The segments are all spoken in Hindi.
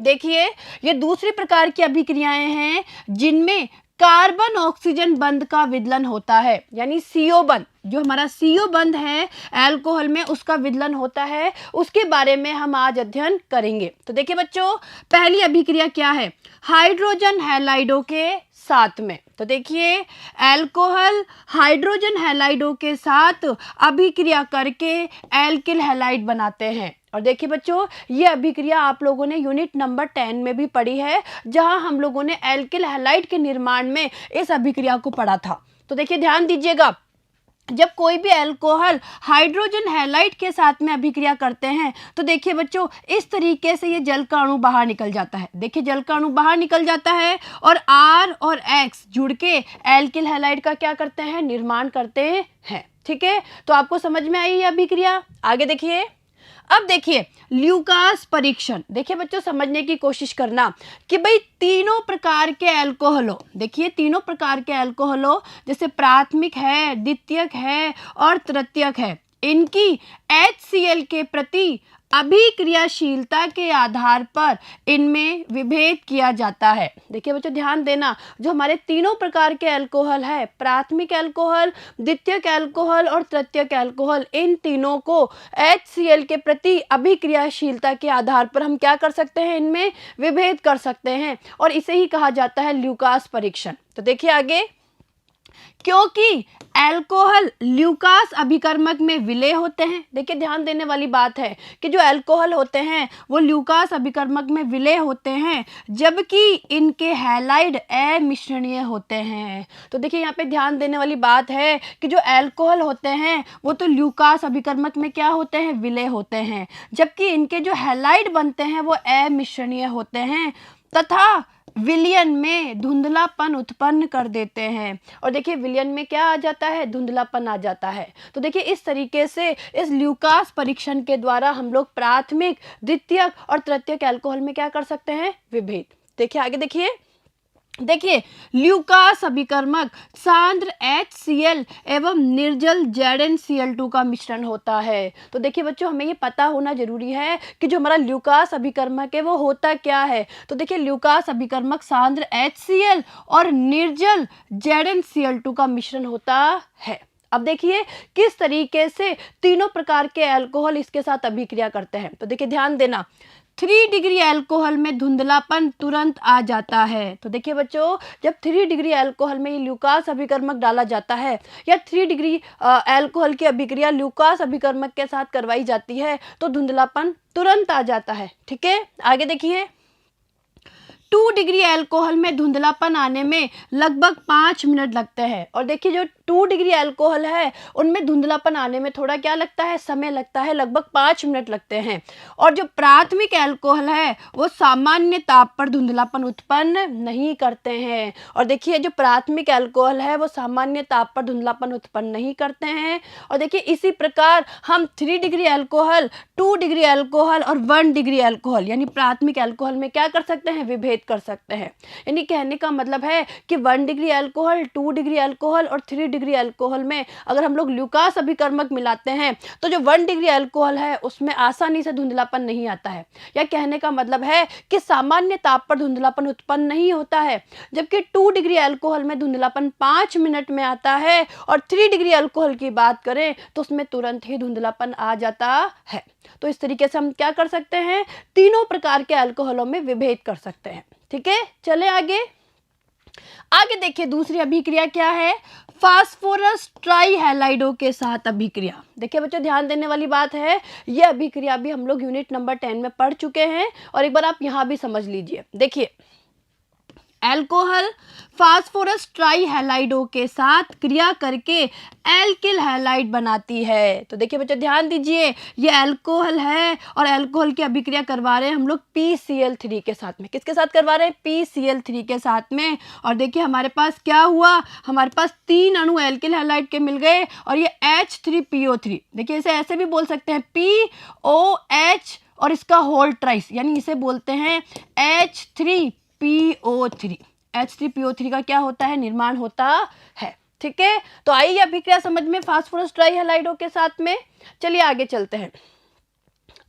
देखिए ये दूसरी प्रकार की अभिक्रियाएं हैं जिनमें कार्बन ऑक्सीजन बंध का विदलन होता है, यानी CO बंध, जो हमारा CO बंध है अल्कोहल में उसका विदलन होता है, उसके बारे में हम आज अध्ययन करेंगे। तो देखिए बच्चों, पहली अभिक्रिया क्या है, हाइड्रोजन हैलाइडों के साथ में। तो देखिए अल्कोहल हाइड्रोजन हैलाइडों के साथ अभिक्रिया करके एल्किल हैलाइड बनाते हैं। और देखिए बच्चों, ये अभिक्रिया आप लोगों ने यूनिट नंबर 10 में भी पढ़ी है, जहां हम लोगों ने एल्किल हैलाइड के निर्माण में इस अभिक्रिया को पढ़ा था। तो देखिए ध्यान दीजिएगा, जब कोई भी अल्कोहल हाइड्रोजन हैलाइड के साथ में अभिक्रिया करते हैं तो देखिए बच्चों, इस तरीके से ये जल का अणु बाहर निकल जाता है। देखिए जल का अणु बाहर निकल जाता है और R और X जुड़ के एल्किल हैलाइड का क्या करते हैं, निर्माण करते हैं। ठीक है, तो आपको समझ में आई ये अभिक्रिया। आगे देखिए, अब देखिए ल्यूकास परीक्षण। देखिए बच्चों, समझने की कोशिश करना कि भाई तीनों प्रकार के अल्कोहलों, देखिए तीनों प्रकार के अल्कोहलों जैसे प्राथमिक है, द्वितीयक है और तृतीयक है, इनकी HCl के प्रति अभिक्रियाशीलता के आधार पर इनमें विभेद किया जाता है। देखिए बच्चों ध्यान देना, जो हमारे तीनों प्रकार के अल्कोहल है, प्राथमिक अल्कोहल, द्वितीयक अल्कोहल और तृतीयक अल्कोहल, इन तीनों को HCl के प्रति अभिक्रियाशीलता के आधार पर हम क्या कर सकते हैं, इनमें विभेद कर सकते हैं, और इसे ही कहा जाता है ल्यूकास परीक्षण। तो देखिए आगे, क्योंकि अल्कोहल ल्यूकास अभिकर्मक में विलय होते हैं। देखिए ध्यान देने वाली बात है कि जो अल्कोहल होते हैं वो ल्यूकास अभिकर्मक में विलय होते हैं, जबकि इनके हैलाइड अमिश्रणीय होते हैं। तो देखिए यहाँ पे ध्यान देने वाली बात है कि जो अल्कोहल होते हैं वो तो ल्यूकास अभिकर्मक में क्या होते हैं, विलय होते हैं, जबकि इनके जो हैलाइड बनते हैं वो अमिश्रणीय होते हैं तथा विलयन में धुंधलापन उत्पन्न कर देते हैं। और देखिए विलयन में क्या आ जाता है, धुंधलापन आ जाता है। तो देखिए इस तरीके से इस ल्यूकास परीक्षण के द्वारा हम लोग प्राथमिक, द्वितीयक और तृतीयक अल्कोहल में क्या कर सकते हैं, विभेद। देखिए आगे देखिए ल्यूकास अभिकर्मक सांद्र HCl एवं निर्जल ZnCl2 का मिश्रण होता है। तो देखिए बच्चों, हमें ये पता होना जरूरी है कि जो हमारा ल्यूकास अभिकर्मक है वो होता क्या है। तो देखिए ल्यूकास अभिकर्मक सांद्र HCl और निर्जल ZnCl2 का मिश्रण होता है। अब देखिए किस तरीके से तीनों प्रकार के अल्कोहल इसके साथ अभिक्रिया करते हैं। तो देखिए ध्यान देना, 3 डिग्री अल्कोहल में धुंधलापन तुरंत आ जाता है। तो देखिए बच्चों, जब 3 डिग्री अल्कोहल में ये ल्यूकास अभिकर्मक डाला जाता है या 3 डिग्री अल्कोहल की अभिक्रिया ल्यूकास अभिकर्मक के साथ करवाई जाती है तो धुंधलापन तुरंत आ जाता है। ठीक है, आगे देखिए, 2 डिग्री अल्कोहल में धुंधलापन आने में लगभग 5 मिनट लगते हैं। और देखिए जो 2 डिग्री अल्कोहल है उनमें धुंधलापन आने में थोड़ा क्या लगता है, समय लगता है, लगभग 5 मिनट लगते हैं। और जो प्राथमिक अल्कोहल है वो सामान्य ताप पर धुंधलापन उत्पन्न नहीं करते हैं। और देखिए जो प्राथमिक अल्कोहल है वो सामान्य ताप पर धुंधलापन उत्पन्न नहीं करते हैं। और देखिए इसी प्रकार हम 3 डिग्री अल्कोहल, 2 डिग्री अल्कोहल और 1 डिग्री अल्कोहल यानी प्राथमिक अल्कोहल में क्या कर सकते हैं, विभेद कर सकते हैं। यानी कहने का मतलब है कि 1 डिग्री अल्कोहल, 2 डिग्री अल्कोहल और 3 डिग्री अल्कोहल में अगर हम लोग ल्यूकास अभिकर्मक मिलाते हैं तो जो 1 डिग्री अल्कोहल है उसमें आसानी से धुंधलापन नहीं आता है। या कहने का मतलब है कि सामान्य ताप पर धुंधलापन उत्पन्न नहीं होता है, जबकि 2 डिग्री अल्कोहल में धुंधलापन 5 मिनट में आता है और 3 डिग्री अल्कोहल की बात करें तो उसमें तुरंत ही धुंधलापन आ जाता है। तो इस तरीके से हम क्या कर सकते हैं, तीनों प्रकार के अल्कोहलों में विभेद कर सकते हैं। ठीक है, चले आगे देखिए दूसरी अभिक्रिया क्या है, फास्फोरस ट्राईहैलाइडों के साथ अभिक्रिया। देखिए बच्चों ध्यान देने वाली बात है, यह अभिक्रिया भी हम लोग यूनिट नंबर 10 में पढ़ चुके हैं और एक बार आप यहाँ भी समझ लीजिए। देखिए अल्कोहल फास्फोरस ट्राईहैलाइडों के साथ क्रिया करके एल्किल हैलाइड बनाती है। तो देखिए बच्चों ध्यान दीजिए, ये अल्कोहल है और अल्कोहल की अभिक्रिया करवा रहे हैं हम लोग PCl3 के साथ में। किसके साथ करवा रहे हैं, PCl3 के साथ में। और देखिए हमारे पास क्या हुआ, हमारे पास 3 अणु एल्किल हैलाइड के मिल गए और ये H3PO3। देखिए इसे ऐसे भी बोल सकते हैं POH और इसका होल ट्राइस, यानी इसे बोलते हैं H3PO3। H3PO3 का क्या होता है, निर्माण होता है। ठीक है, तो आई अभिक्रिया समझ में फास्फोरस ट्राईहैलाइडों के साथ में। चलिए आगे चलते हैं।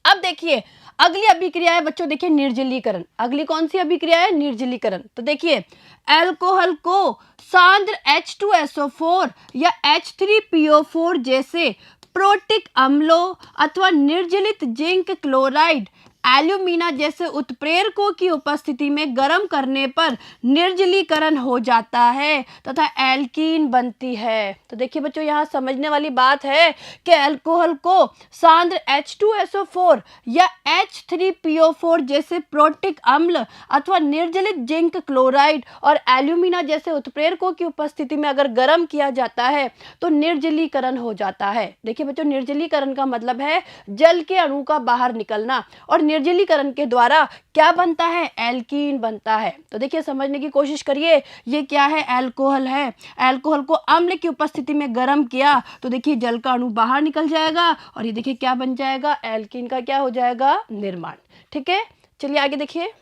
अब देखिए अगली अभिक्रिया है बच्चों, देखिए निर्जलीकरण। अगली कौन सी अभिक्रिया है? निर्जलीकरण। तो देखिए अल्कोहल को सांद्र H2SO4 या H3PO4 जैसे प्रोटिक अम्लों अथवा निर्जलित जिंक क्लोराइड, एल्यूमिना जैसे उत्प्रेरकों की उपस्थिति में गर्म करने पर निर्जलीकरण हो जाता है तथा एल्कीन बनती है। तो देखिए बच्चों, यहाँ समझने वाली बात है कि अल्कोहल को सांद्र H2SO4 या H3PO4 जैसे प्रोटिक अम्ल अथवा निर्जलित जिंक क्लोराइड और एल्यूमिना जैसे उत्प्रेरकों की उपस्थिति में अगर गर्म किया जाता है तो निर्जलीकरण हो जाता है। देखिए बच्चों, निर्जलीकरण का मतलब है जल के अणु का बाहर निकलना, और निर्जलीकरण के द्वारा क्या बनता है? एल्कीन बनता है। तो देखिए समझने की कोशिश करिए, ये क्या है? अल्कोहल है। अल्कोहल को अम्ल की उपस्थिति में गर्म किया तो देखिए जल का अणु बाहर निकल जाएगा और ये देखिए क्या बन जाएगा? एल्कीन का क्या हो जाएगा? निर्माण। ठीक है, चलिए आगे देखिए।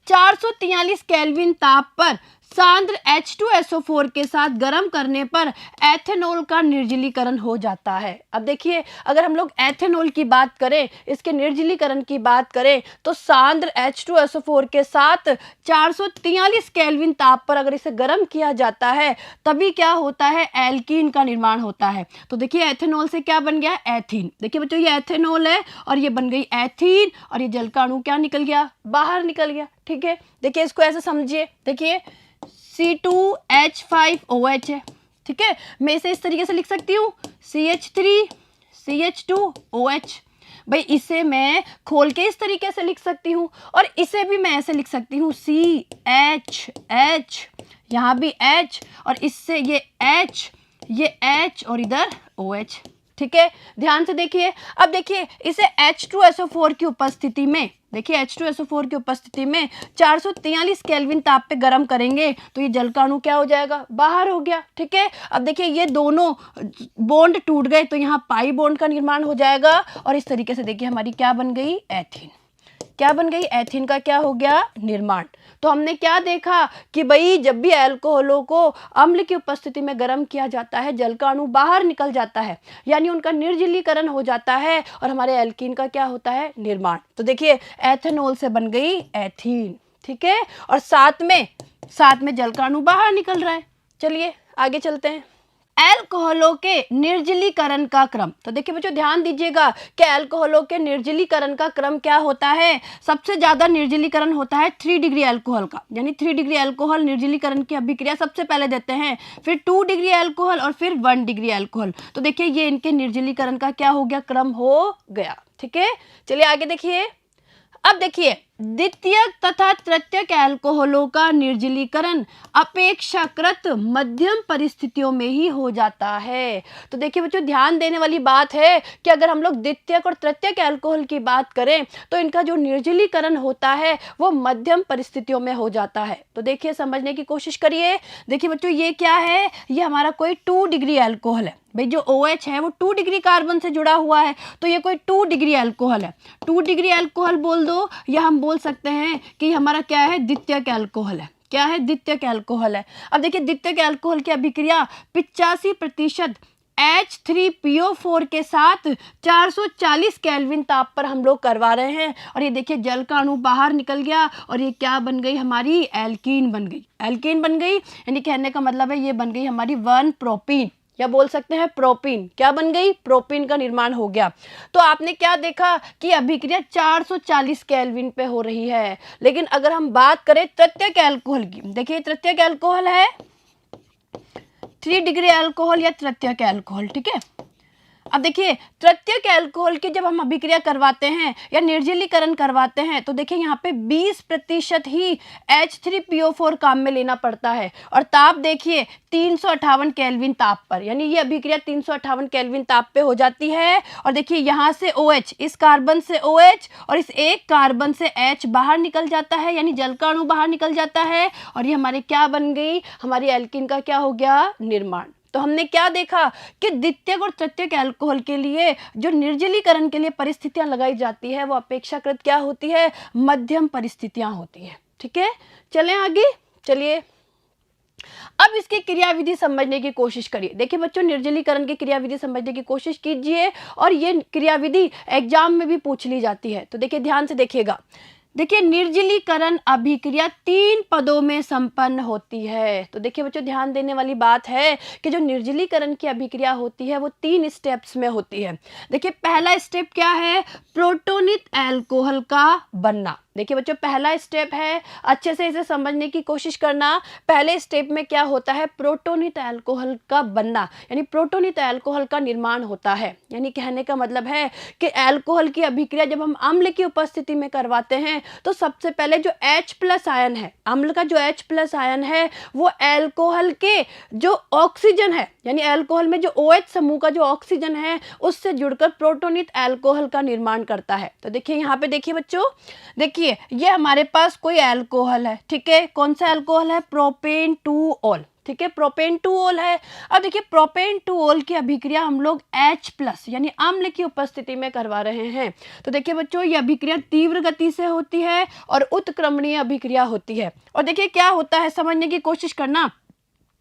443 केल्विन ताप पर सांद्र H2SO4 के साथ गर्म करने पर एथेनॉल का निर्जलीकरण हो जाता है। अब देखिए, अगर हम लोग एथेनॉल की बात करें, इसके निर्जलीकरण की बात करें, तो सांद्र H2SO4 के साथ 443 केल्विन ताप पर अगर इसे गर्म किया जाता है तभी क्या होता है? एल्कीन का निर्माण होता है। तो देखिए एथेनॉल से क्या बन गया? एथीन। देखिए बच्चों, ये एथेनॉल है और ये बन गई एथीन, और ये जल का अणु क्या निकल गया? बाहर निकल गया। ठीक है, देखिए इसको ऐसे समझिए। देखिए C2H5OH है। ठीक है, मैं इसे इस तरीके से लिख सकती हूँ CH3CH2OH। भाई इसे मैं खोल के इस तरीके से लिख सकती हूँ, और इसे भी मैं ऐसे लिख सकती हूँ CHH, यहाँ भी H, और इससे ये H, ये H, और इधर OH। ठीक है, ध्यान से देखिए। अब देखिए इसे H2SO4 की उपस्थिति में, देखिए H2SO4 की उपस्थिति में 443 केल्विन ताप पे गर्म करेंगे तो ये जल का अणु क्या हो जाएगा? बाहर हो गया। ठीक है, अब देखिए ये दोनों बॉन्ड टूट गए तो यहाँ पाई बॉन्ड का निर्माण हो जाएगा, और इस तरीके से देखिए हमारी क्या बन गई? एथीन। क्या बन गई? एथीन का क्या हो गया? निर्माण। तो हमने क्या देखा कि भाई जब भी अल्कोहलों को अम्ल की उपस्थिति में गर्म किया जाता है जल का अणु बाहर निकल जाता है, यानी उनका निर्जलीकरण हो जाता है और हमारे एल्कीन का क्या होता है? निर्माण। तो देखिए एथेनॉल से बन गई एथीन। ठीक है, और साथ में जल का अणु बाहर निकल रहा है। चलिए आगे चलते हैं। अल्कोहलों के निर्जलीकरण का क्रम। तो देखिए बच्चों, ध्यान दीजिएगा कि अल्कोहलों के निर्जलीकरण का क्रम क्या होता है? सबसे ज्यादा निर्जलीकरण होता है 3 डिग्री अल्कोहल का, यानी 3 डिग्री अल्कोहल निर्जलीकरण की अभिक्रिया सबसे पहले देते हैं, फिर 2 डिग्री अल्कोहल और फिर 1 डिग्री अल्कोहल। तो देखिए ये इनके निर्जलीकरण का क्या हो गया? क्रम हो गया। ठीक है, चलिए आगे देखिए। अब देखिए द्वितीयक तथा तृतीयक अल्कोहलों का निर्जलीकरण अपेक्षाकृत मध्यम परिस्थितियों में ही हो जाता है। तो देखिए बच्चों, ध्यान देने वाली बात है कि अगर हम लोग द्वितीयक और तृतीयक अल्कोहल की बात करें तो इनका जो निर्जलीकरण होता है वो मध्यम परिस्थितियों में हो जाता है। तो देखिए समझने की कोशिश करिए। देखिए बच्चों, ये क्या है? ये हमारा कोई 2 डिग्री अल्कोहल है। भाई जो OH है वो 2 डिग्री कार्बन से जुड़ा हुआ है, तो ये कोई 2 डिग्री अल्कोहल है। 2 डिग्री अल्कोहल बोल दो, या हम बोल सकते हैं कि हमारा क्या है? द्वितीयक अल्कोहल है। क्या है? द्वितीयक अल्कोहल है। अब देखिए द्वितीयक अल्कोहल की अभिक्रिया 85% H3PO4 के साथ 440 केल्विन ताप पर हम लोग करवा रहे हैं, और ये देखिए जल का अणु बाहर निकल गया और ये क्या बन गई? हमारी एल्कीन बन गई। एल्कीन बन गई यानी कहने का मतलब है ये बन गई हमारी 1 प्रोपीन, या बोल सकते हैं प्रोपीन। क्या बन गई? प्रोपीन का निर्माण हो गया। तो आपने क्या देखा कि अभिक्रिया 440 केल्विन पे हो रही है। लेकिन अगर हम बात करें तृतीयक अल्कोहल की, देखिए तृतीयक अल्कोहल है 3 डिग्री अल्कोहल या तृतीयक अल्कोहल। ठीक है, अब देखिए तृतीयक अल्कोहल की जब हम अभिक्रिया करवाते हैं या निर्जलीकरण करवाते हैं तो देखिए यहाँ पे 20% ही H3PO4 काम में लेना पड़ता है, और ताप देखिए 358 केल्विन ताप पर, यानी ये अभिक्रिया 358 केल्विन ताप पे हो जाती है। और देखिए यहाँ से OH, इस कार्बन से OH और इस एक कार्बन से H बाहर निकल जाता है, यानी जल का अणु बाहर निकल जाता है, और ये हमारे क्या बन गई? हमारी एल्कीन का क्या हो गया? निर्माण। तो हमने क्या देखा कि द्वितीयक और तृतीयक अल्कोहल के लिए जो निर्जलीकरण के लिए परिस्थितियां लगाई जाती है वो अपेक्षाकृत क्या होती है? मध्यम परिस्थितियां होती है। ठीक है, चलें आगे। चलिए अब इसकी क्रियाविधि समझने की कोशिश करिए। देखिए बच्चों, निर्जलीकरण की क्रियाविधि समझने की कोशिश कीजिए और ये क्रियाविधि एग्जाम में भी पूछ ली जाती है। तो देखिए ध्यान से देखिएगा। देखिए, निर्जलीकरण अभिक्रिया 3 पदों में संपन्न होती है। तो देखिए बच्चों, ध्यान देने वाली बात है कि जो निर्जलीकरण की अभिक्रिया होती है वो 3 स्टेप्स में होती है। देखिए, पहला स्टेप क्या है? प्रोटोनित अल्कोहल का बनना। देखिए बच्चों, पहला स्टेप है, अच्छे से इसे समझने की कोशिश करना। पहले स्टेप में क्या होता है? प्रोटोनित अल्कोहल का बनना, यानी प्रोटोनित अल्कोहल का निर्माण होता है। यानी कहने का मतलब है कि अल्कोहल की अभिक्रिया जब हम अम्ल की उपस्थिति में करवाते हैं तो सबसे पहले जो H+ आयन है, अम्ल का जो H+ आयन है, वो अल्कोहल के जो ऑक्सीजन है, यानी अल्कोहल में जो OH समूह का जो ऑक्सीजन है उससे जुड़कर प्रोटोनित अल्कोहल का निर्माण करता है। तो देखिए यहाँ पे देखिए बच्चों, देखिए ये हमारे पास कोई अल्कोहल है, ठीक है। कौन सा अल्कोहल है? प्रोपेन 2-ऑल, ठीक है, प्रोपेन 2-ऑल है। अब देखिए, प्रोपेन 2-ऑल की अभिक्रिया हम लोग H+ यानी अम्ल की उपस्थिति में करवा रहे हैं। तो देखिए बच्चों, ये अभिक्रिया तीव्र गति से होती है और उत्क्रमणीय अभिक्रिया होती है। और देखिए क्या होता है, समझने की कोशिश करना।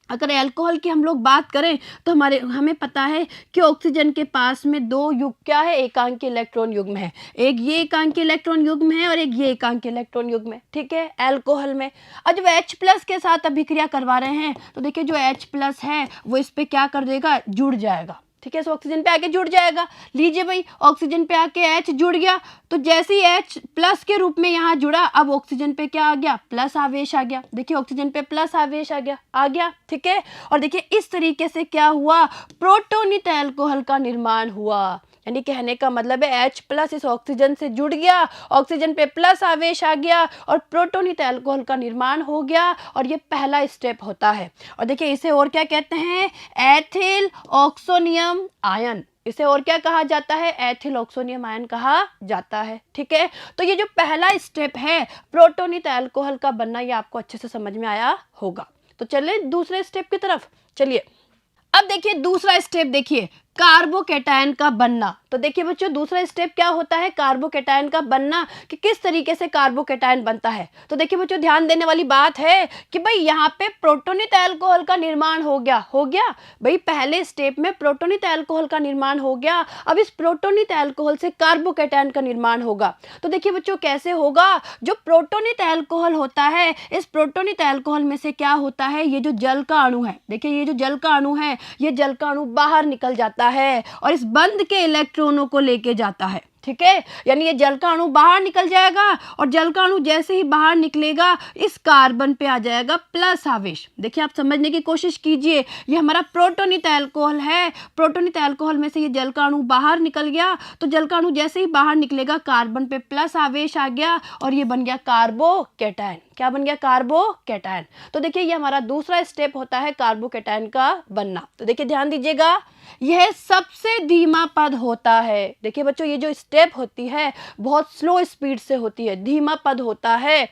अगर अल्कोहल की हम लोग बात करें तो हमें पता है कि ऑक्सीजन के पास में 2 युग्म क्या है? एकांकी इलेक्ट्रॉन युग्म है। एक ये एकांकी इलेक्ट्रॉन युग्म है और एक ये एकांकी इलेक्ट्रॉन युग्म है, ठीक है, अल्कोहल में। और जब H+ के साथ अभिक्रिया करवा रहे हैं तो देखिए जो H+ है वो इस पे क्या कर देगा? जुड़ जाएगा, ठीक है, ऑक्सीजन पे आके जुड़ जाएगा। लीजिए भाई, ऑक्सीजन पे आके H जुड़ गया, तो जैसे ही H+ के रूप में यहाँ जुड़ा, अब ऑक्सीजन पे क्या आ गया? प्लस आवेश आ गया। देखिए ऑक्सीजन पे प्लस आवेश आ गया, ठीक है। और देखिए इस तरीके से क्या हुआ? प्रोटोनित अल्कोहल का निर्माण हुआ। यानी कहने का मतलब है H+ इस ऑक्सीजन से जुड़ गया, ऑक्सीजन पे प्लस आवेश आ गया और प्रोटोनित अल्कोहल का निर्माण हो गया, और ये पहला स्टेप होता है। और देखिए इसे और क्या कहते हैं? Ethyl oxonium ion. इसे और क्या कहा जाता है? एथिल ऑक्सोनियम आयन कहा जाता है, ठीक है। तो ये जो पहला स्टेप है प्रोटोनित अल्कोहल का बनना, ये आपको अच्छे से समझ में आया होगा। तो चलिए दूसरे स्टेप की तरफ चलिए। अब देखिए दूसरा स्टेप, देखिए कार्बोकैटायन का बनना। तो देखिए बच्चों, दूसरा स्टेप क्या होता है? कार्बोकैटायन का बनना, कि किस तरीके से कार्बोकैटायन बनता है। तो देखिए बच्चों, ध्यान देने वाली बात है कि भाई यहाँ पे प्रोटोनित अल्कोहल का निर्माण हो गया भाई, पहले स्टेप में प्रोटोनित अल्कोहल का निर्माण हो गया। अब इस प्रोटोनित अल्कोहल से कार्बोकैटायन का निर्माण होगा। तो देखिए बच्चों कैसे होगा? जो प्रोटोनित अल्कोहल होता है, इस प्रोटोनित अल्कोहल में से क्या होता है? ये जो जल का अणु है, देखिए ये जो जल का अणु है, ये जल का अणु बाहर निकल जाता है और इस बंध के इलेक्ट्रॉनों को लेके जाता है, ठीक है। यानी ये जल का अणु बाहर निकल जाएगा और जल का अणु जैसे ही बाहर निकलेगा इस कार्बन पे आ जाएगा प्लस आवेश। देखिए आप समझने की कोशिश कीजिए, ये हमारा प्रोटोनित अल्कोहल है। प्रोटोनित अल्कोहल में से ये जल का अणु बाहर निकल गया, तो जल का अणु जैसे ही बाहर निकलेगा कार्बन पे प्लस आवेश आ गया और ये बन गया कार्बोकैटायन। क्या बन गया? कार्बोकैटायन। तो देखिए ये हमारा दूसरा स्टेप होता है कार्बोकैटायन का बनना। तो देखिए ध्यान दीजिएगा, यह सबसे धीमा पद होता है। देखिए बच्चों, ये जो स्टेप होती है बहुत स्लो स्पीड से होती है, धीमा पद होता है,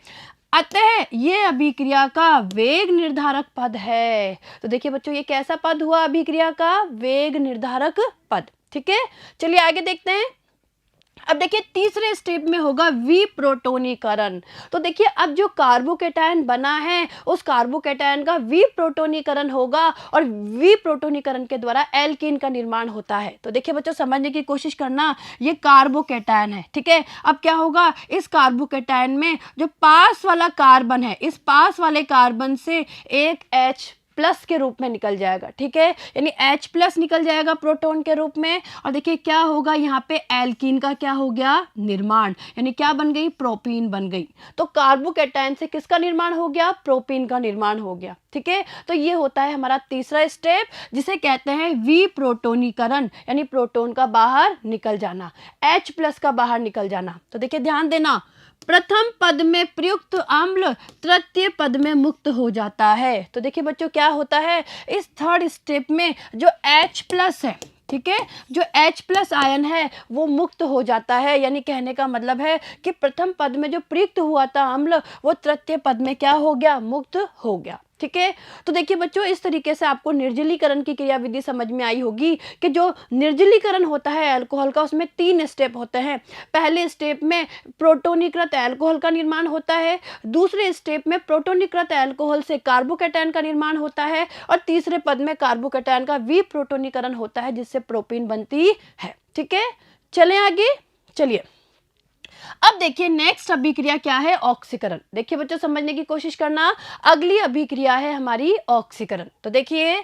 अतः ये अभिक्रिया का वेग निर्धारक पद है। तो देखिए बच्चों, ये कैसा पद हुआ? अभिक्रिया का वेग निर्धारक पद, ठीक है। चलिए आगे देखते हैं। अब देखिए तीसरे स्टेप में होगा विप्रोटोनीकरण। तो देखिए अब जो कार्बोकैटायन बना है उस कार्बोकैटायन का विप्रोटोनीकरण होगा और विप्रोटोनीकरण के द्वारा एल्कीन का निर्माण होता है। तो देखिए बच्चों समझने की कोशिश करना, ये कार्बोकैटायन है, ठीक है। अब क्या होगा? इस कार्बोकैटायन में जो पास वाला कार्बन है, इस पास वाले कार्बन से एक H+ के रूप में निकल जाएगा, ठीक है। यानी H+ निकल जाएगा प्रोटॉन के रूप में और देखिए क्या होगा? यहाँ पे एल्कीन का क्या हो गया? निर्माण। यानी क्या बन गई? प्रोपीन बन गई। तो कार्बोकैटायन से किसका निर्माण हो गया? प्रोपीन का निर्माण हो गया, ठीक है। तो ये होता है हमारा तीसरा स्टेप, जिसे कहते हैं विप्रोटोनीकरण, यानी प्रोटॉन का बाहर निकल जाना, H+ का बाहर निकल जाना। तो देखिए ध्यान देना, प्रथम पद में प्रयुक्त अम्ल तृतीय पद में मुक्त हो जाता है। तो देखिए बच्चों क्या होता है? इस थर्ड स्टेप में जो H+ है, ठीक है, जो H+ आयन है वो मुक्त हो जाता है। यानी कहने का मतलब है कि प्रथम पद में जो प्रयुक्त हुआ था अम्ल वो तृतीय पद में क्या हो गया? मुक्त हो गया। ठीक है। तो देखिए बच्चों, इस तरीके से आपको निर्जलीकरण की क्रियाविधि समझ में आई होगी कि जो निर्जलीकरण होता है अल्कोहल का, उसमें 3 स्टेप होते हैं। पहले स्टेप में प्रोटोनीकृत अल्कोहल का निर्माण होता है, दूसरे स्टेप में प्रोटोनीकृत अल्कोहल से कार्बोकैटायन का निर्माण होता है, और तीसरे पद में कार्बोकैटायन का विप्रोटोनीकरण होता है जिससे प्रोपीन बनती है। ठीक है, चलें आगे। चलिए अब देखिए नेक्स्ट अभिक्रिया क्या है, ऑक्सीकरण। देखिए बच्चों, समझने की कोशिश करना। अगली अभिक्रिया है हमारी ऑक्सीकरण। तो देखिए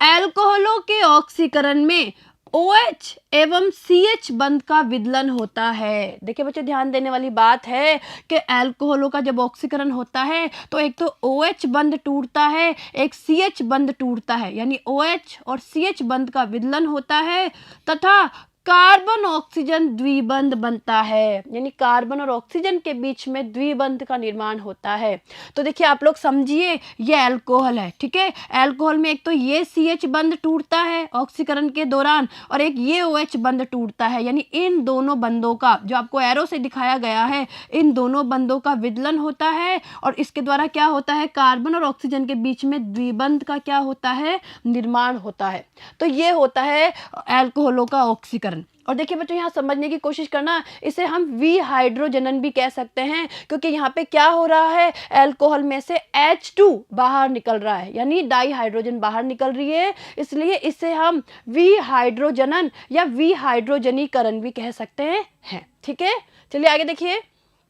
अल्कोहलों के ऑक्सीकरण में OH एवं CH बंध का विदलन होता है। देखिए बच्चों, ध्यान देने वाली बात है कि अल्कोहलों का जब ऑक्सीकरण होता है तो एक तो OH बंध टूटता है, एक CH बंध टूटता है, यानी OH और CH बंध का विदलन होता है तथा कार्बन ऑक्सीजन द्विबंध बनता है, यानी कार्बन और ऑक्सीजन के बीच में द्विबंध का निर्माण होता है। तो देखिए आप लोग समझिए, ये अल्कोहल है, ठीक है। अल्कोहल में एक तो ये CH बंध टूटता है ऑक्सीकरण के दौरान, और एक ये OH बंध टूटता है, यानी इन दोनों बंधों का, जो आपको एरो से दिखाया गया है, इन दोनों बंधों का विदलन होता है, और इसके द्वारा क्या होता है, कार्बन और ऑक्सीजन के बीच में द्विबंध का क्या होता है, निर्माण होता है। तो ये होता है अल्कोहलों का ऑक्सीकरण। और देखिए बच्चों, यहाँ समझने की कोशिश करना, इसे हम विहाइड्रोजनन भी कह सकते हैं, क्योंकि यहाँ पे क्या हो रहा है, अल्कोहल में से H2 बाहर निकल रहा है, यानी डाइहाइड्रोजन बाहर निकल रही है, इसलिए इसे हम विहाइड्रोजनन या विहाइड्रोजनीकरण भी कह सकते हैं। ठीक है, चलिए आगे देखिए।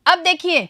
अब देखिए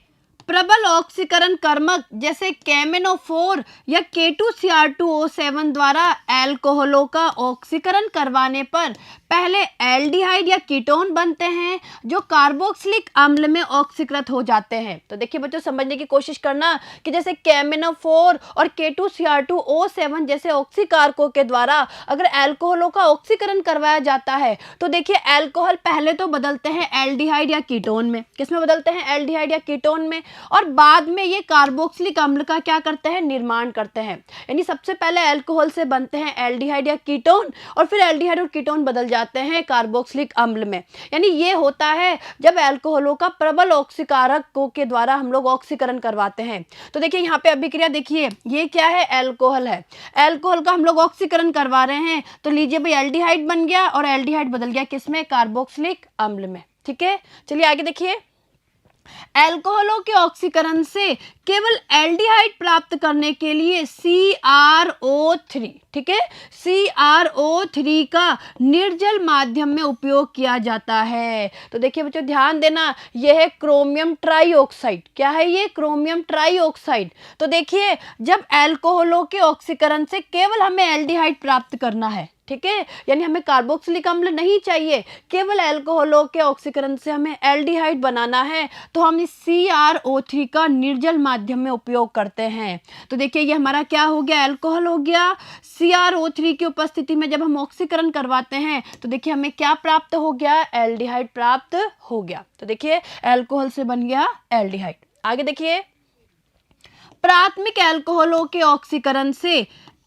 प्रबल ऑक्सीकरण कर्मक जैसे केमेनोफोर या K2Cr2O7 द्वारा अल्कोहलों का ऑक्सीकरण करवाने पर पहले एल्डिहाइड या कीटोन बनते हैं जो कार्बोक्सिलिक अम्ल में ऑक्सीकृत हो जाते हैं। तो देखिए बच्चों, समझने की कोशिश करना कि जैसे केमेनोफोर और K2Cr2O7 जैसे ऑक्सीकारकों के द्वारा अगर अल्कोहलों का ऑक्सीकरण करवाया जाता है तो देखिए अल्कोहल पहले तो बदलते हैं एल्डिहाइड या कीटोन में। किसमें बदलते हैं, एल्डिहाइड या कीटोन में, और बाद में ये कार्बोक्सिलिक अम्ल का क्या करते हैं, निर्माण करते हैं। यानी सबसे पहले अल्कोहल से बनते हैं एल्डिहाइड या कीटोन, और फिर एल्डिहाइड और कीटोन बदल जाते हैं कार्बोक्सिलिक अम्ल में। यानी ये होता है जब अल्कोहलों का प्रबल ऑक्सीकारकों के द्वारा हम लोग ऑक्सीकरण करवाते हैं। तो देखिए यहाँ पे अभिक्रिया देखिए, ये क्या है, अल्कोहल है, अल्कोहल का हम लोग ऑक्सीकरण करवा रहे हैं, तो लीजिए भाई एल्डिहाइड बन गया, और एल्डिहाइड बदल गया किसमें, कार्बोक्सिलिक अम्ल में। ठीक है, चलिए आगे देखिए। अल्कोहलों के ऑक्सीकरण से केवल एल्डिहाइड प्राप्त करने के लिए CrO3, ठीक है, CrO3 का निर्जल माध्यम में उपयोग किया जाता है। तो देखिए बच्चों, ध्यान देना, यह है क्रोमियम ट्राइऑक्साइड। क्या है ये, क्रोमियम ट्राइऑक्साइड। तो देखिए जब अल्कोहलों के ऑक्सीकरण से केवल हमें एल्डिहाइड प्राप्त करना है, ठीक है, यानी हमें कार्बोक्सिलिक अम्ल नहीं चाहिए, केवल अल्कोहलों के ऑक्सीकरण से हमें एल्डिहाइड बनाना है, तो हम इस CrO3 का निर्जल माध्यम में उपयोग करते हैं। तो देखिए ये हमारा क्या हो गया, अल्कोहल हो गया। CrO3 की उपस्थिति में जब हम ऑक्सीकरण करवाते हैं तो देखिए हमें क्या प्राप्त हो गया, एल्डिहाइड प्राप्त हो गया। तो देखिए अल्कोहल से बन गया एल्डिहाइड। आगे देखिए, प्राथमिक अल्कोहलों के ऑक्सीकरण से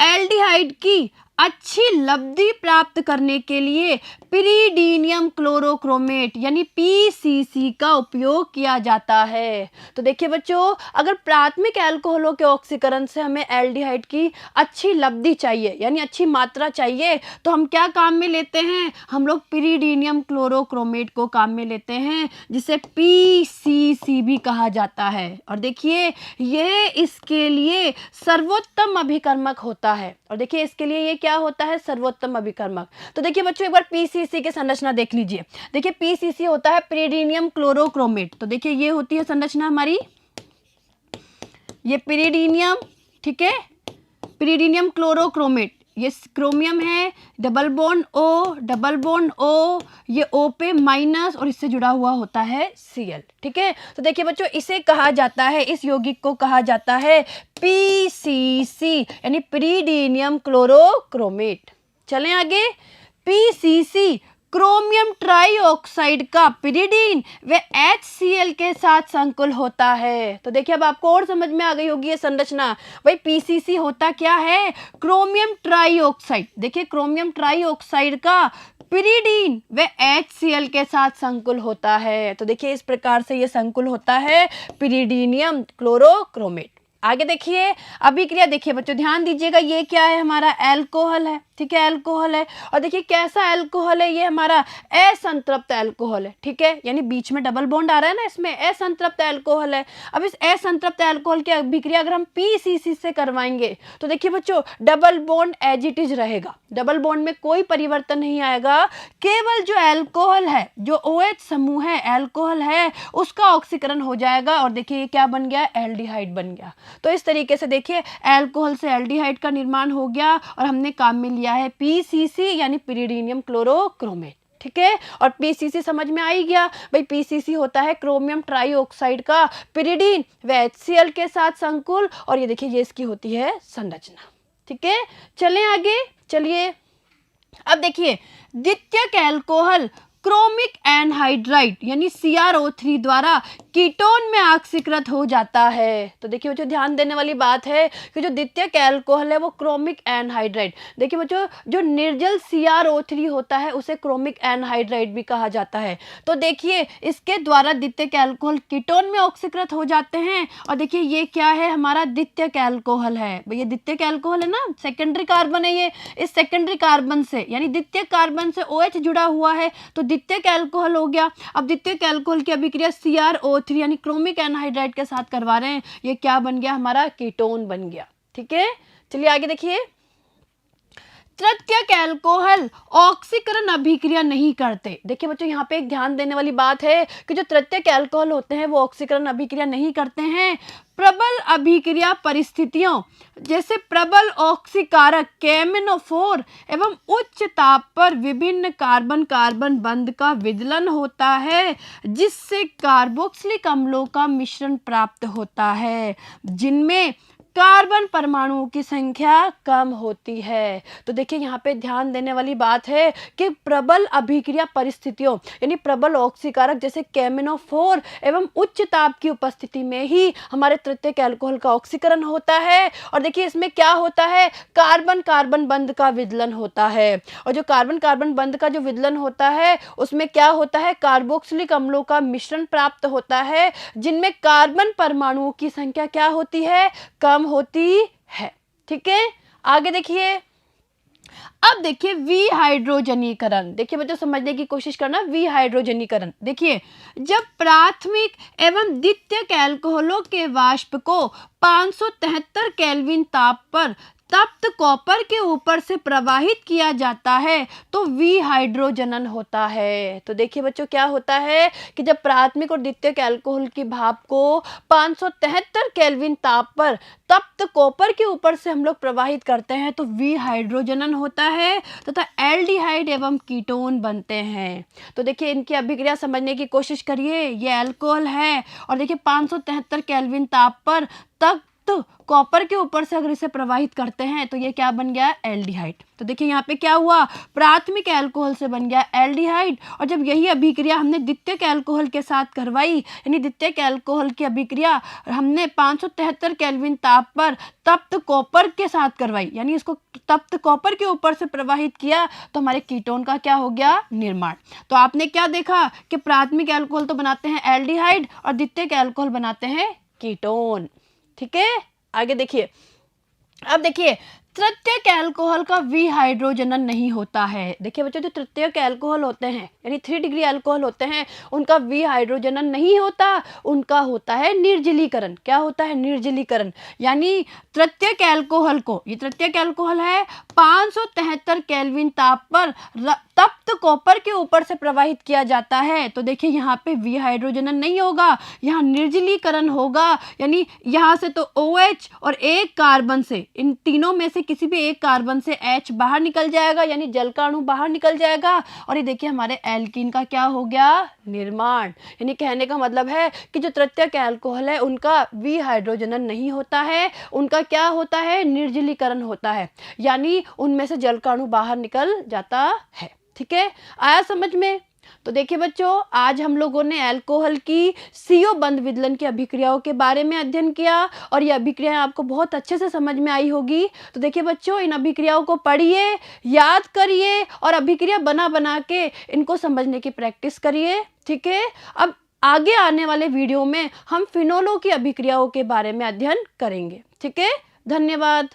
एल्डिहाइड की अच्छी लब्धि प्राप्त करने के लिए पिरीडीनियम क्लोरोक्रोमेट यानी PCC का उपयोग किया जाता है। तो देखिए बच्चों, अगर प्राथमिक अल्कोहलों के ऑक्सीकरण से हमें एल्डिहाइड की अच्छी लब्धि चाहिए, यानी अच्छी मात्रा चाहिए, तो हम क्या काम में लेते हैं, हम लोग पिरीडीनियम क्लोरोक्रोमेट को काम में लेते हैं, जिसे PCC भी कहा जाता है। और देखिए यह इसके लिए सर्वोत्तम अभिकर्मक होता है। और देखिए इसके लिए ये क्या होता है, सर्वोत्तम अभिकर्मक। तो देखिए बच्चों, एक बार PCC की संरचना देख लीजिए। देखिए PCC होता है पिरीडीनियम क्लोरोक्रोमेट। तो देखिए ये होती है संरचना हमारी, ये पिरीडीनियम, ठीक है, पिरीडीनियम क्लोरोक्रोमेट, ये क्रोमियम है, डबल बॉन्ड O, ये O पे माइनस, और इससे जुड़ा हुआ होता है Cl, ठीक है। तो देखिए बच्चों, इसे कहा जाता है, इस यौगिक को कहा जाता है PCC यानी पिरीडीनियम क्लोरोक्रोमेट। चलें आगे। PCC क्रोमियम ट्राइऑक्साइड का पिरीडीन व HCl के साथ संकुल होता है। तो देखिए अब आपको और समझ में आ गई होगी ये संरचना। भाई PCC होता क्या है, क्रोमियम ट्राइऑक्साइड। देखिए क्रोमियम ट्राइऑक्साइड का पिरीडीन व HCl के साथ संकुल होता है। तो देखिए इस प्रकार से ये संकुल होता है पिरीडीनियम क्लोरोक्रोमेट। आगे देखिए अभिक्रिया, देखिए बच्चों ध्यान दीजिएगा, ये क्या है हमारा एल्कोहल है, ठीक है, एल्कोहल है। और देखिए कैसा एल्कोहल है, ये हमारा असंतृप्त एल्कोहल है, ठीक है, यानी बीच में डबल बॉन्ड आ रहा है ना, इसमें असंतृप्त एल्कोहल है। अब इस असंतृप्त एल्कोहल की अभिक्रिया अगर हम पीसीसी से करवाएंगे तो देखिए बच्चों double bond as it is रहेगा, डबल बॉन्ड में कोई परिवर्तन नहीं आएगा, केवल जो एल्कोहल है, जो OH समूह है, एल्कोहल है, उसका ऑक्सीकरण हो जाएगा और देखिए ये क्या बन गया, एल्डिहाइड बन गया। तो इस तरीके से देखिए एल्कोहल से एल्डिहाइड का निर्माण हो गया और हमने काम में लिया है पीसीसी यानी पिरिडीनियम क्लोरोक्रोमेट, ठीक है। और पीसीसी समझ में आ ही गया भाई, पीसीसी होता है क्रोमियम ट्राईऑक्साइड का पिरिडीन व HCl के साथ संकुल, और ये देखिए ये इसकी होती है संरचना, ठीक है। चलें आगे, चलिए अब देखिए द्वितीयक एल्कोहल क्रोमिक एनहाइड्राइड यानी CrO3 द्वारा कीटोन में ऑक्सीकृत हो जाता है। तो देखिए बच्चों ध्यान देने वाली बात है कि जो द्वितीयक एल्कोहल है वो क्रोमिक एनहाइड्राइड, देखिए बच्चों जो निर्जल CrO3 होता है उसे क्रोमिक एनहाइड्राइड भी कहा जाता है। तो देखिए इसके द्वारा द्वितीयक एल्कोहल कीटोन में ऑक्सीकृत हो जाते हैं और देखिए ये क्या है, हमारा द्वितीयक एल्कोहल है। ये द्वितीयक एल्कोहल है ना, सेकेंडरी कार्बन है ये, इस सेकेंडरी कार्बन से यानी द्वितीयक कार्बन से OH जुड़ा हुआ है तो द्वितीयक एल्कोहल हो गया। अब द्वितीयक एल्कोहल की अभिक्रिया CrO3 यानी क्रोमिक एनहाइड्राइड के साथ करवा रहे हैं, ये क्या बन गया, हमारा कीटोन बन गया, ठीक है। चलिए आगे देखिए तृतीयक एल्कोहल ऑक्सीकरण अभिक्रिया नहीं करते। देखिए बच्चों यहाँ पे एक ध्यान देने वाली बात है कि जो तृतीयक एल्कोहल होते हैं वो ऑक्सीकरण अभिक्रिया नहीं करते हैं। प्रबल अभिक्रिया परिस्थितियों जैसे प्रबल ऑक्सीकारक केमिनोफोर एवं उच्च ताप पर विभिन्न कार्बन कार्बन बंध का विदलन होता है जिससे कार्बोक्सिलिक अम्लों का मिश्रण प्राप्त होता है जिनमें कार्बन परमाणुओं की संख्या कम होती है। तो देखिए यहाँ पे ध्यान देने वाली बात है कि प्रबल अभिक्रिया परिस्थितियों यानी प्रबल ऑक्सीकारक जैसे केमिनोफोर एवं उच्च ताप की उपस्थिति में ही हमारे तृतीयक एल्कोहल का ऑक्सीकरण होता है। और देखिए इसमें क्या होता है, कार्बन कार्बन बंध का विदलन होता है और जो कार्बन कार्बन बंध का जो विदलन होता है उसमें क्या होता है, कार्बोक्सिलिक अम्लों का मिश्रण प्राप्त होता है जिनमें कार्बन परमाणुओं की संख्या क्या होती है, कम होती है, ठीक है। आगे देखिए अब देखिए विहाइड्रोजनीकरण, देखिए बच्चों समझने की कोशिश करना, विहाइड्रोजनीकरण देखिए जब प्राथमिक एवं द्वितीयक एल्कोहलों के वाष्प को 573 केल्विन ताप पर तप्त कॉपर के ऊपर से प्रवाहित किया जाता है तो विहाइड्रोजनन होता है। तो देखिए बच्चों क्या होता है कि जब प्राथमिक और द्वितीयक एल्कोहल की भाप को 573 केल्विन ताप पर तप्त कॉपर के ऊपर से हम लोग प्रवाहित करते हैं तो विहाइड्रोजनन होता है तथा एल्डिहाइड एवं कीटोन बनते हैं। तो देखिए इनकी अभिक्रिया समझने की कोशिश करिए, ये एल्कोहल है और देखिए 573 केल्विन ताप पर तप्त कॉपर के ऊपर से अगर इसे प्रवाहित करते हैं तो ये क्या बन गया, एल्डिहाइड। तो देखिए यहाँ पे क्या हुआ, प्राथमिक एल्कोहल से बन गया एल्डिहाइड और जब यही अभिक्रिया हमने द्वितीयक एल्कोहल के साथ करवाई यानी द्वितीयक एल्कोहल की अभिक्रिया हमने 573 केल्विन ताप पर तप्त कॉपर के साथ करवाई यानी इसको तप्त कॉपर के ऊपर से प्रवाहित किया तो हमारे कीटोन का क्या हो गया, निर्माण। तो आपने क्या देखा कि प्राथमिक एल्कोहल तो बनाते हैं एल्डिहाइड और द्वितीयक एल्कोहल बनाते हैं कीटोन, ठीक है। आगे देखिए अब देखिए तृतीयक एल्कोहल का विहाइड्रोजनन नहीं होता है। देखिए बच्चों जो तृतीयक एल्कोहल होते हैं यानी 3 डिग्री एल्कोहल होते हैं उनका विहाइड्रोजनन नहीं होता, उनका होता है निर्जलीकरण। क्या होता है, निर्जलीकरण। यानी तृतीयक एल्कोहल को, ये तृतीयक एल्कोहल है 573 केल्विन ताप पर तप्त कॉपर के ऊपर से प्रवाहित किया जाता है तो देखिए यहाँ पे विहाइड्रोजनन नहीं होगा, यहाँ निर्जलीकरण होगा यानी यहाँ से तो OH और एक कार्बन से, इन तीनों में से किसी भी एक कार्बन से H बाहर निकल जाएगा यानी जल का अणु बाहर निकल जाएगा और ये देखिए हमारे एल्कीन का क्या हो गया, निर्माण। यानी कहने का मतलब है कि जो तृतीयक एल्कोहल है उनका विहाइड्रोजनन नहीं होता है, उनका क्या होता है, निर्जलीकरण होता है यानी उनमें से जल का अणु बाहर निकल जाता है, ठीक है। आया समझ में। तो देखिए बच्चों आज हम लोगों ने अल्कोहल की CO बंध विदलन की अभिक्रियाओं के बारे में अध्ययन किया और ये अभिक्रियाएं आपको बहुत अच्छे से समझ में आई होगी। तो देखिए बच्चों इन अभिक्रियाओं को पढ़िए, याद करिए और अभिक्रिया बना बना के इनको समझने की प्रैक्टिस करिए, ठीक है। अब आगे आने वाले वीडियो में हम फिनोलों की अभिक्रियाओं के बारे में अध्ययन करेंगे। ठीक है, धन्यवाद।